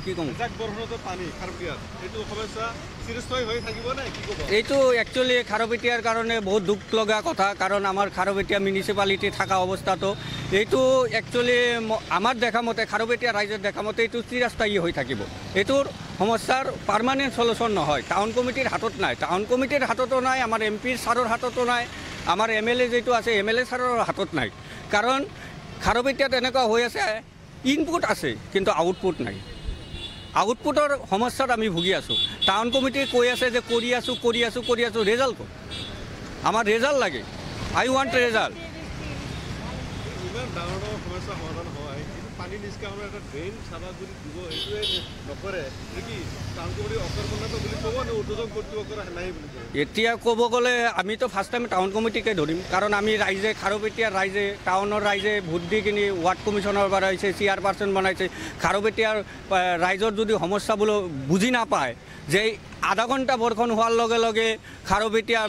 কি ক'ম এইটো একচুৱেলি খাৰুপেটীয়াৰ কাৰণে বহুত দুখ লগা কথা কাৰণ আমাৰ খাৰুপেটীয়া মিউনিচিপালিটি থকা অৱস্থাটো এইটো একচুৱেলি আমাৰ দেখা মতে খাৰুপেটীয়া ৰাইজৰ দেখা মতে এইটো চিৰস্থায়ী হৈ থাকিব এইটোৰ সমস্যাৰ পাৰ্মানেণ্ট সলিউশ্যন নহয় টাউন কমিটিৰ হাতত নাই টাউন কমিটিৰ হাততো নাই আমাৰ MP ছাৰৰ হাততো নাই আমাৰ MLA যেটো আছে MLA ছাৰৰ হাতত নাই কাৰণ খাৰুপেটীয়াত এনেকুৱা হৈ আছে ইনপুট আছে কিন্তু আউটপুট নাই আউটপুটৰ সমস্যাত আমি ভুগি আছোঁ টাউন কমিটি কৈ আছে যে কৰি আছোঁ ৰেজাল্ট ক'ত আমাৰ ৰেজাল্ট লাগে আই ৱান্ট ৰেজাল্ট এতিয়া ক'ব গ'লে আমিতো ফাৰ্ষ্ট টাইম টাউন কমিটিকে ধৰিম কাৰণ আমি ৰাইজে খাৰুপেটীয়াৰ ৰাইজে টাউনৰ ৰাইজে ভোট দি কিনি ৱাৰ্ড কমিশ্যনৰ পৰা হৈছে চেয়াৰপাৰ্চন বনাইছে খাৰুপেটীয়াৰ ৰাইজৰ যদি সমস্যাবোৰ বুজি নাপায় যে আধা ঘণ্টা বৰষুণ হোৱাৰ লগে লগে খাৰুপেটীয়া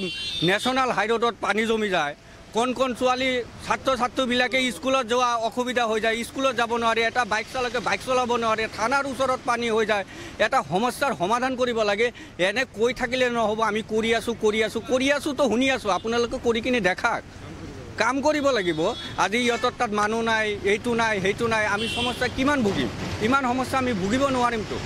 নেশ্যনেল হাইৰোডত পানী জমি যায় কোন ছোৱালী ছাত্ৰ ছাত্ৰীবিলাকে স্কুলত যোৱা অসুবিধা হৈ যায় স্কুলত যাব নোৱাৰে এটা বাইক চালকে বাইক চলাব নোৱাৰে থানাৰ ওচৰত পানী হৈ যায় এটা সমস্যাৰ সমাধান কৰিব লাগে এনে কৈ থাকিলে নহ'ব আমি কৰি আছোঁ তো শুনি আছোঁ আপোনালোকে কৰি কিনে দেখাক কাম কৰিব লাগিব আজি ইহঁতৰ তাত মানুহ নাই এইটো নাই সেইটো নাই আমি সমস্যা কিমান ভুগিম ইমান সমস্যা আমি ভুগিব নোৱাৰিমতো